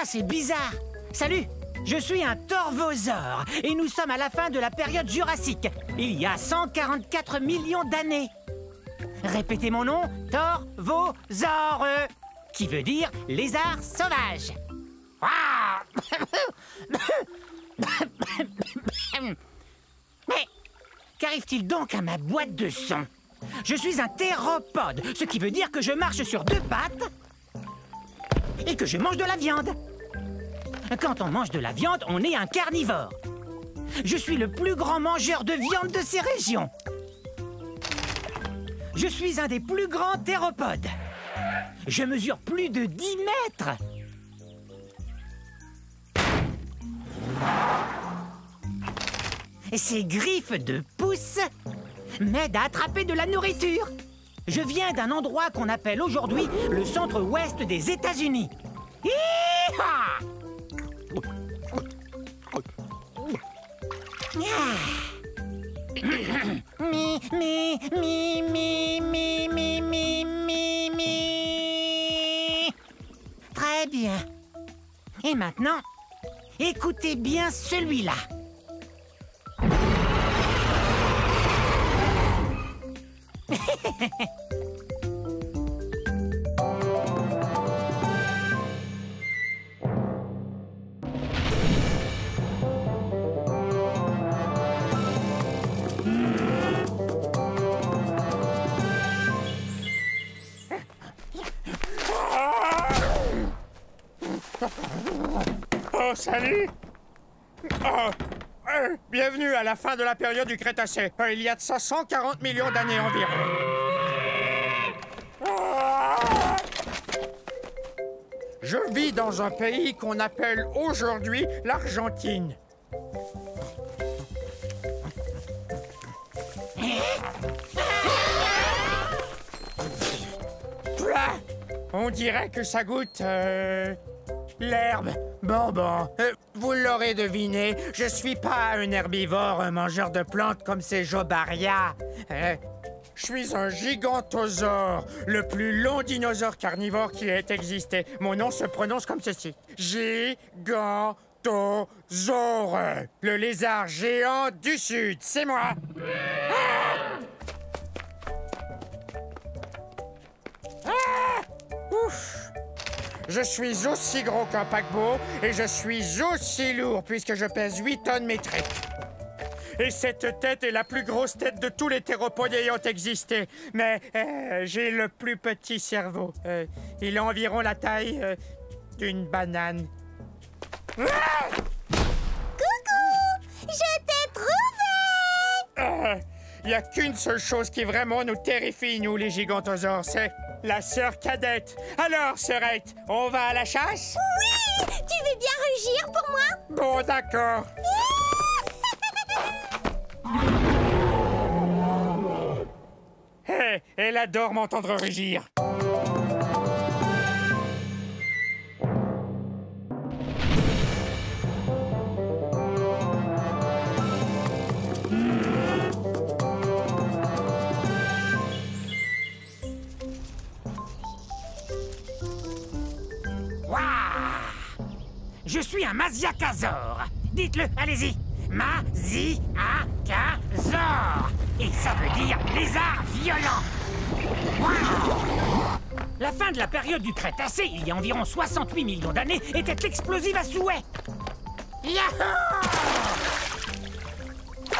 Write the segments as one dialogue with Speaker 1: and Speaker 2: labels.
Speaker 1: Ça, c'est bizarre. Salut, je suis un torvosaure et nous sommes à la fin de la période jurassique. Il y a 144 millions d'années. Répétez mon nom, torvosaure, qui veut dire lézard sauvage. Ah. Mais qu'arrive-t-il donc à ma boîte de son? Je suis un théropode, ce qui veut dire que je marche sur deux pattes et que je mange de la viande. Quand on mange de la viande, on est un carnivore. Je suis le plus grand mangeur de viande de ces régions. Je suis un des plus grands théropodes. Je mesure plus de 10 mètres. Ces griffes de pouce m'aident à attraper de la nourriture. Je viens d'un endroit qu'on appelle aujourd'hui le centre-ouest des États-Unis. Hi-ha! Mi, mi, mi, mi, mi, mi, mi, mi, mi. Très bien. Et maintenant, écoutez bien celui-là.
Speaker 2: Oh, salut! Bienvenue à la fin de la période du Crétacé. Il y a de ça 140 millions d'années environ. Je vis dans un pays qu'on appelle aujourd'hui l'Argentine. Plah! On dirait que ça goûte... l'herbe. Bon, vous l'aurez deviné, je suis pas un herbivore, un mangeur de plantes comme ces Jobaria. Je suis un gigantosaure, le plus long dinosaure carnivore qui ait existé. Mon nom se prononce comme ceci. Gigantosaure, le lézard géant du Sud, c'est moi. Ouf! Je suis aussi gros qu'un paquebot et je suis aussi lourd puisque je pèse 8 tonnes métriques. Et cette tête est la plus grosse tête de tous les théropodes ayant existé. Mais j'ai le plus petit cerveau. Il a environ la taille d'une banane.
Speaker 3: Coucou! Je t'ai trouvé!
Speaker 2: Il n'y a qu'une seule chose qui vraiment nous terrifie, nous, les gigantosaures, c'est la sœur cadette. Alors, sœurette, on va à la chasse?
Speaker 3: Oui! Tu veux bien rugir pour moi?
Speaker 2: Bon, d'accord. Hé, elle adore m'entendre rugir.
Speaker 1: Je suis un Masiakasaure. Dites-le, allez-y. Masiakasaure. Et ça veut dire lézard violent. Wow. La fin de la période du Crétacé, il y a environ 68 millions d'années, était explosive à souhait. Yahoo!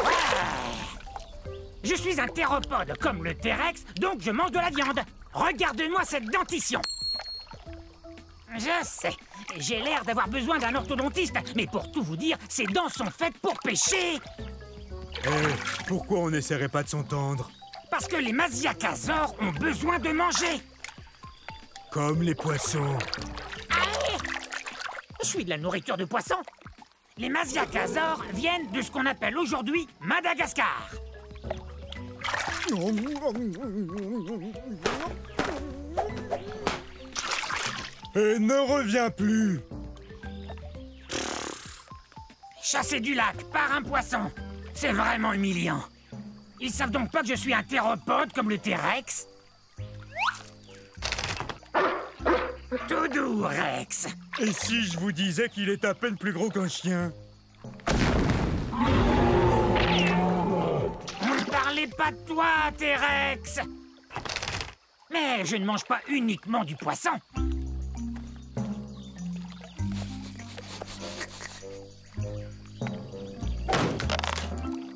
Speaker 1: Ouais. Je suis un théropode, comme le T-Rex, donc je mange de la viande. Regarde-moi cette dentition. Je sais, j'ai l'air d'avoir besoin d'un orthodontiste, mais pour tout vous dire, ces dents sont faites pour pêcher.
Speaker 4: Pourquoi on n'essaierait pas de s'entendre?
Speaker 1: Parce que les Masiakasaures ont besoin de manger.
Speaker 4: Comme les poissons.
Speaker 1: Allez! Je suis de la nourriture de poisson. Les Masiakasaures viennent de ce qu'on appelle aujourd'hui Madagascar.
Speaker 4: Et ne reviens plus!
Speaker 1: Chasser du lac par un poisson, c'est vraiment humiliant. Ils savent donc pas que je suis un théropode comme le T-Rex? Tout doux, Rex.
Speaker 4: Et si je vous disais qu'il est à peine plus gros qu'un chien?
Speaker 1: On ne parlait pas de toi, T-Rex. Mais je ne mange pas uniquement du poisson.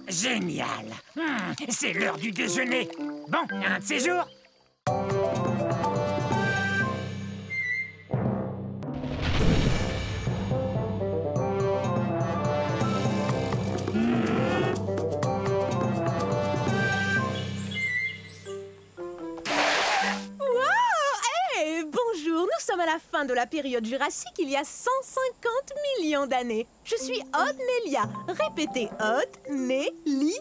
Speaker 1: Génial. C'est l'heure du déjeuner. Bon, un de ces jours.
Speaker 5: Nous sommes à la fin de la période jurassique, il y a 150 millions d'années. Je suis Odnelia. Répétez, Odnelia.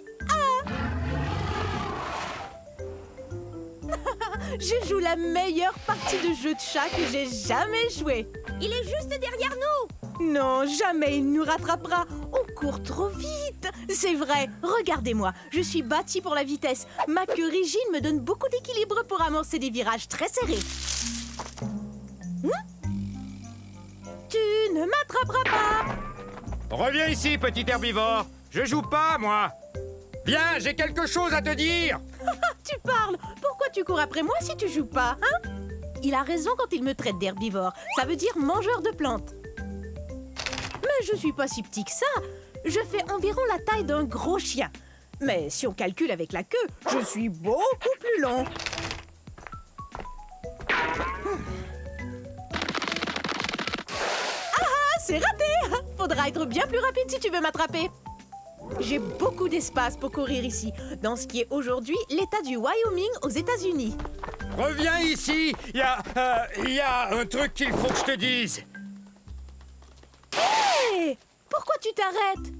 Speaker 5: Je joue la meilleure partie de jeu de chat que j'ai jamais joué.
Speaker 3: Il est juste derrière nous.
Speaker 5: Non, jamais il nous rattrapera. On court trop vite. C'est vrai, regardez-moi. Je suis bâtie pour la vitesse. Ma queue rigide me donne beaucoup d'équilibre pour amorcer des virages très serrés. Tu ne m'attraperas pas.
Speaker 2: Reviens ici, petit herbivore. Je joue pas, moi. Viens, j'ai quelque chose à te dire.
Speaker 5: Tu parles. Pourquoi tu cours après moi si tu joues pas, hein? Il a raison quand il me traite d'herbivore. Ça veut dire mangeur de plantes. Mais je suis pas si petit que ça. Je fais environ la taille d'un gros chien. Mais si on calcule avec la queue, je suis beaucoup plus long. C'est raté! Faudra être bien plus rapide si tu veux m'attraper. J'ai beaucoup d'espace pour courir ici, dans ce qui est aujourd'hui l'État du Wyoming aux États-Unis.
Speaker 2: Reviens ici. Il y a un truc qu'il faut que je te dise.
Speaker 5: Hé! Pourquoi tu t'arrêtes?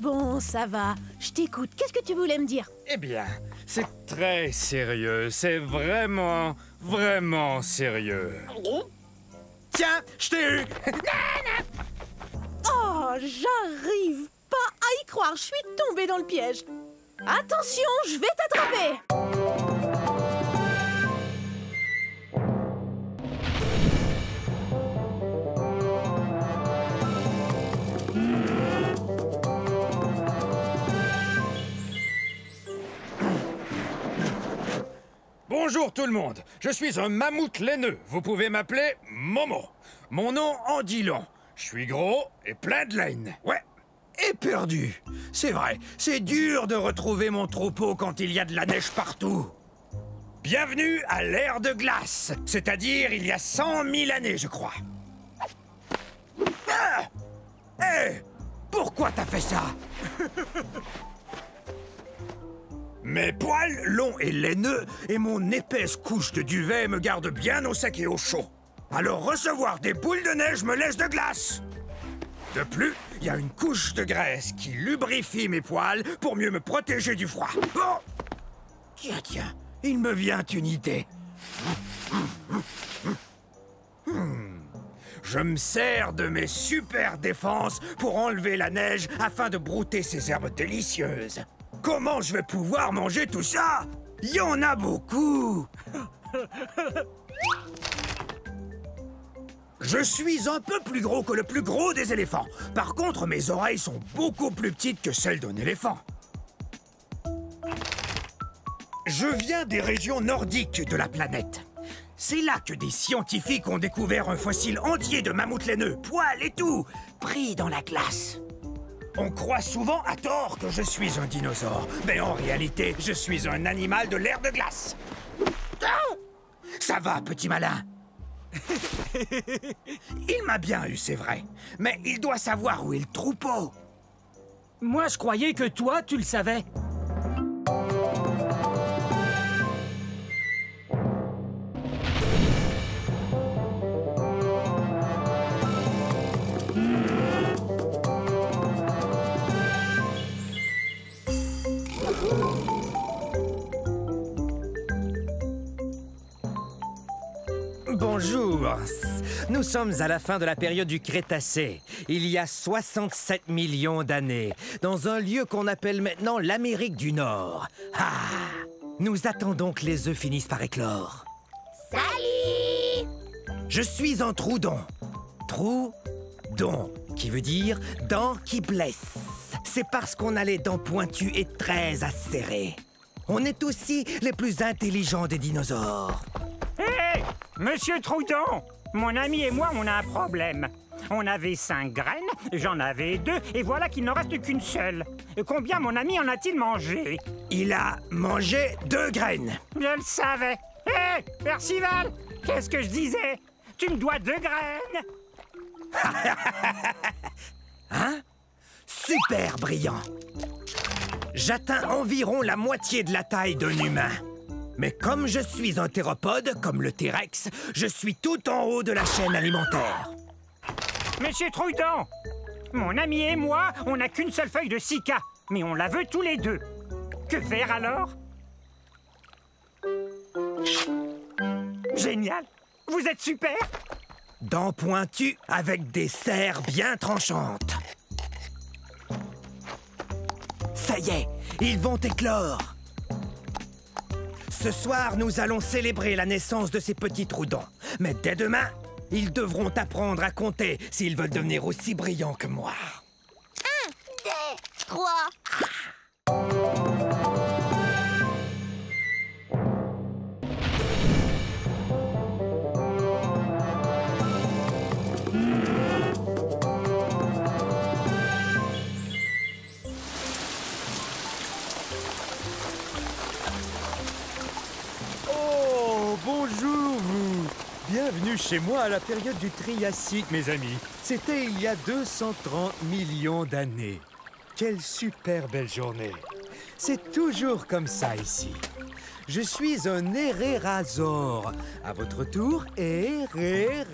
Speaker 5: Bon, ça va. Je t'écoute. Qu'est-ce que tu voulais me dire?
Speaker 2: Eh bien, c'est très sérieux. C'est vraiment, vraiment sérieux. Tiens, je t'ai eu.
Speaker 5: Oh, j'arrive pas à y croire. Je suis tombée dans le piège. Attention, je vais t'attraper.
Speaker 2: Bonjour tout le monde, je suis un mammouth laineux. Vous pouvez m'appeler Momo. Mon nom en dit long. Je suis gros et plein de laine. Ouais.
Speaker 6: Et perdu. C'est vrai, c'est dur de retrouver mon troupeau quand il y a de la neige partout.
Speaker 2: Bienvenue à l'ère de glace, c'est-à-dire il y a 100 000 années, je crois.
Speaker 6: Ah! Hé! Pourquoi t'as fait ça?
Speaker 2: Mes poils longs et laineux et mon épaisse couche de duvet me gardent bien au sec et au chaud. Alors recevoir des boules de neige me laisse de glace. De plus, il y a une couche de graisse qui lubrifie mes poils pour mieux me protéger du froid.
Speaker 6: Oh! Tiens, il me vient une idée.
Speaker 2: Je me sers de mes super défenses pour enlever la neige afin de brouter ces herbes délicieuses. Comment je vais pouvoir manger tout ça?
Speaker 6: Il y en a beaucoup.
Speaker 2: Je suis un peu plus gros que le plus gros des éléphants. Par contre, mes oreilles sont beaucoup plus petites que celles d'un éléphant. Je viens des régions nordiques de la planète. C'est là que des scientifiques ont découvert un fossile entier de mammouth laineux, poils et tout, pris dans la glace. On croit souvent à tort que je suis un dinosaure, mais en réalité, je suis un animal de l'ère de glace. Ah! Ça va, petit malin? Il m'a bien eu, c'est vrai, mais il doit savoir où est le troupeau.
Speaker 1: Moi, je croyais que toi, tu le savais.
Speaker 7: Bonjour. Nous sommes à la fin de la période du Crétacé, il y a 67 millions d'années, dans un lieu qu'on appelle maintenant l'Amérique du Nord. Ah! Nous attendons que les œufs finissent par éclore.
Speaker 3: Salut!
Speaker 7: Je suis un Troudon. Troudon, qui veut dire dents qui blessent. C'est parce qu'on a les dents pointues et très acérées. On est aussi les plus intelligents des dinosaures.
Speaker 1: Hé, Monsieur Troudon, mon ami et moi, on a un problème. On avait 5 graines, j'en avais 2, et voilà qu'il n'en reste qu'une seule. Combien mon ami en a-t-il mangé?
Speaker 7: Il a mangé 2 graines.
Speaker 1: Je le savais. Hé, Percival, qu'est-ce que je disais? Tu me dois 2 graines.
Speaker 7: Hein? Super brillant. J'atteins environ la moitié de la taille d'un humain. Mais comme je suis un théropode, comme le T-Rex, je suis tout en haut de la chaîne alimentaire.
Speaker 1: Monsieur Troudon, mon ami et moi, on n'a qu'une seule feuille de cica, mais on la veut tous les deux. Que faire alors? Génial! Vous êtes super!
Speaker 7: Dents pointues avec des serres bien tranchantes. Ça y est, ils vont éclore. Ce soir, nous allons célébrer la naissance de ces petits Troudons. Mais dès demain, ils devront apprendre à compter s'ils veulent devenir aussi brillants que moi.
Speaker 3: 1, 2, 3.
Speaker 4: Oh, bonjour vous. Bienvenue chez moi à la période du Triassique, mes amis. C'était il y a 230 millions d'années. Quelle super belle journée. C'est toujours comme ça ici. Je suis un hérérasaure. À votre tour, hérérasaure.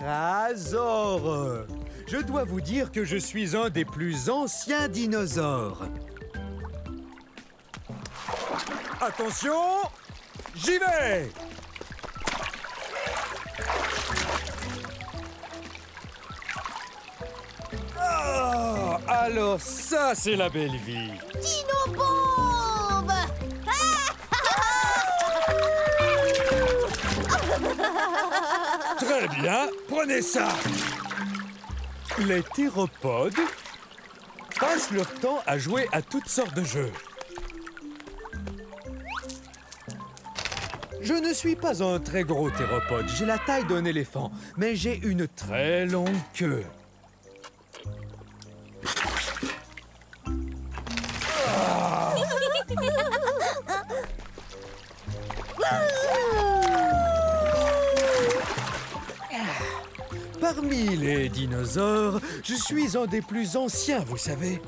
Speaker 4: Je dois vous dire que je suis un des plus anciens dinosaures. Attention, j'y vais! Oh, alors ça, c'est la belle vie.
Speaker 3: Dino-bombe.
Speaker 4: Très bien, prenez ça. Les théropodes passent leur temps à jouer à toutes sortes de jeux. Je ne suis pas un très gros théropode, j'ai la taille d'un éléphant, mais j'ai une très longue queue. Parmi les dinosaures, je suis un des plus anciens, vous savez.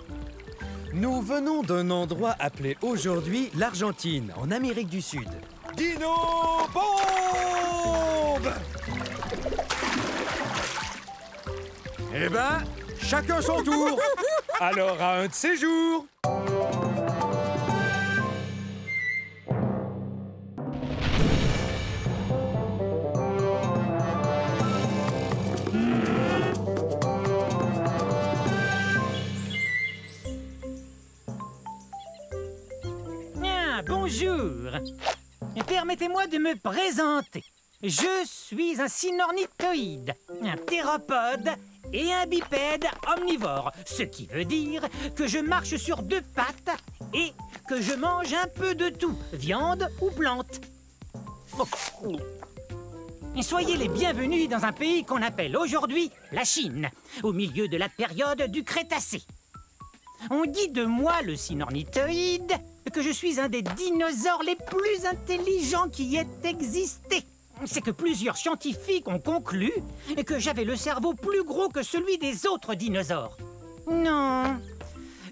Speaker 4: Nous venons d'un endroit appelé aujourd'hui l'Argentine, en Amérique du Sud. Dino-bombe! Eh ben, chacun son tour. Alors, à un de ces jours.
Speaker 1: Bonjour. Permettez-moi de me présenter. Je suis un cynornithoïde, un théropode et un bipède omnivore, ce qui veut dire que je marche sur 2 pattes et que je mange un peu de tout, viande ou plante. Soyez les bienvenus dans un pays qu'on appelle aujourd'hui la Chine, au milieu de la période du Crétacé. On dit de moi, le cynornithoïde, que je suis un des dinosaures les plus intelligents qui ait existé. C'est que plusieurs scientifiques ont conclu que j'avais le cerveau plus gros que celui des autres dinosaures. Non,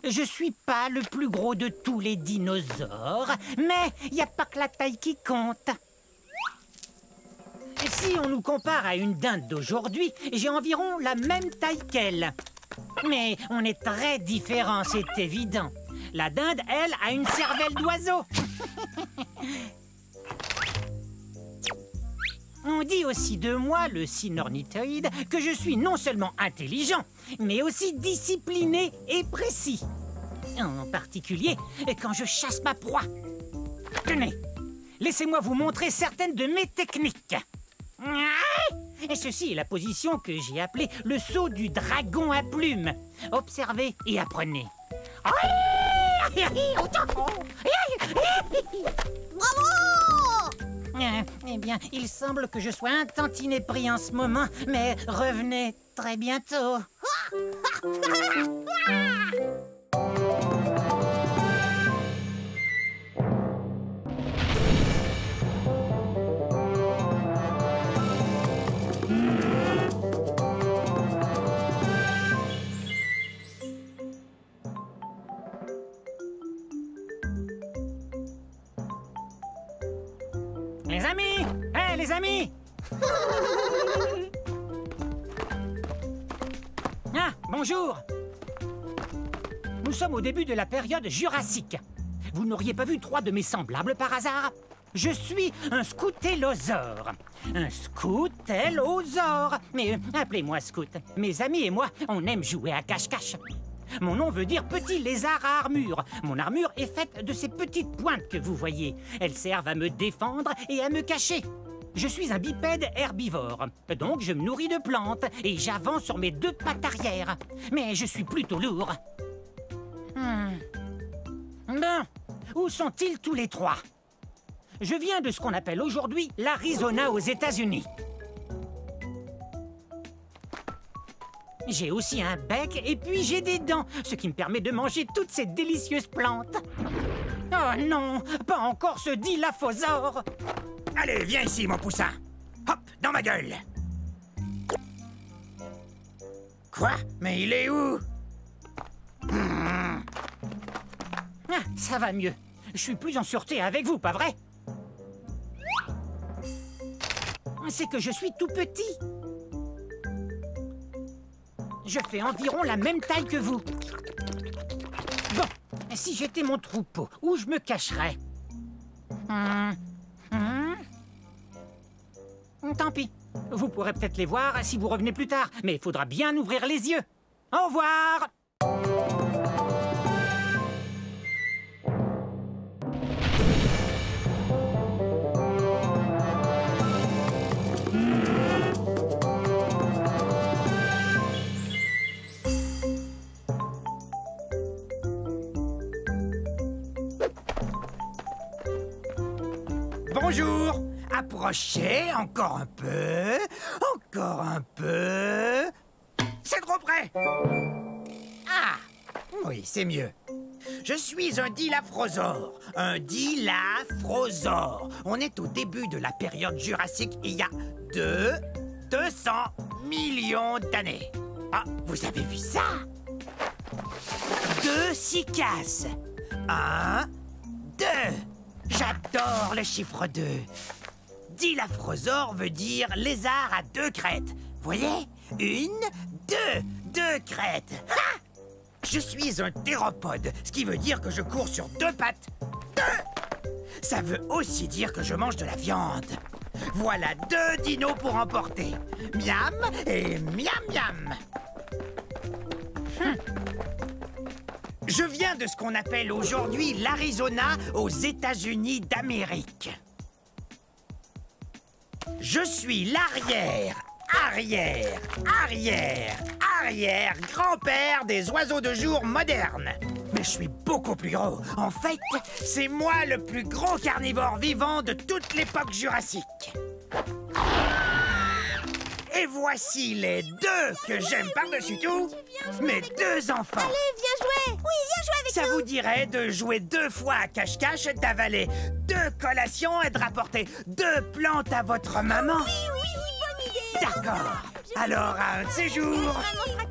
Speaker 1: je suis pas le plus gros de tous les dinosaures, mais il n'y a pas que la taille qui compte. Si on nous compare à une dinde d'aujourd'hui, j'ai environ la même taille qu'elle. Mais on est très différents, c'est évident. La dinde, elle, a une cervelle d'oiseau. On dit aussi de moi, le cynornithoïde, que je suis non seulement intelligent, mais aussi discipliné et précis. En particulier, quand je chasse ma proie. Tenez, laissez-moi vous montrer certaines de mes techniques. Et ceci est la position que j'ai appelée le saut du dragon à plumes. Observez et apprenez.
Speaker 3: Bravo!
Speaker 1: Eh bien, il semble que je sois un tantinet pris en ce moment, mais revenez très bientôt. Les amis! Hé, les amis! Ah, bonjour! Nous sommes au début de la période jurassique. Vous n'auriez pas vu 3 de mes semblables par hasard? Je suis un scoutellosaure. Un scoutellosaure. Mais appelez-moi scout. Mes amis et moi, on aime jouer à cache-cache. Mon nom veut dire petit lézard à armure. Mon armure est faite de ces petites pointes que vous voyez. Elles servent à me défendre et à me cacher. Je suis un bipède herbivore, donc je me nourris de plantes et j'avance sur mes 2 pattes arrière. Mais je suis plutôt lourd. Bon, où sont-ils tous les 3? Je viens de ce qu'on appelle aujourd'hui l'Arizona aux États-Unis. J'ai aussi un bec et puis j'ai des dents, ce qui me permet de manger toutes ces délicieuses plantes. Oh non, pas encore ce dilaphosaure.
Speaker 7: Allez, viens ici, mon poussin. Hop, dans ma gueule. Quoi? Mais il est où?
Speaker 1: Ah, ça va mieux. Je suis plus en sûreté avec vous, pas vrai? C'est que je suis tout petit. Je fais environ la même taille que vous. Bon, si j'étais mon troupeau, où je me cacherais? Tant pis. Vous pourrez peut-être les voir si vous revenez plus tard, mais il faudra bien ouvrir les yeux. Au revoir!
Speaker 7: Bonjour. Approchez, encore un peu. Encore un peu. C'est trop près. Ah, oui, c'est mieux. Je suis un dilaphosaure. Un dilaphosaure. On est au début de la période jurassique il y a 200 millions d'années. Ah, vous avez vu ça? 2 cicasses. 1, 2. J'adore le chiffre 2. Dilaphosaure veut dire lézard à 2 crêtes. Voyez? 1, 2. 2 crêtes. Ha! Je suis un théropode, ce qui veut dire que je cours sur 2 pattes. 2! Ça veut aussi dire que je mange de la viande. Voilà 2 dinos pour emporter. Miam et miam miam. Je viens de ce qu'on appelle aujourd'hui l'Arizona aux États-Unis d'Amérique. Je suis l'arrière grand-père des oiseaux de jour modernes. Mais je suis beaucoup plus gros. En fait, c'est moi le plus gros carnivore vivant de toute l'époque jurassique. Et voici les 2 que j'aime par-dessus tout, mes 2 enfants.
Speaker 3: Allez, viens jouer! Oui, viens jouer avec
Speaker 7: Ça
Speaker 3: nous!
Speaker 7: vous dirait de jouer 2 fois à cache-cache, d'avaler 2 collations et de rapporter 2 plantes à votre maman?
Speaker 3: Oui, bonne idée!
Speaker 7: D'accord. Alors, à un de ces jours...
Speaker 3: Maman sera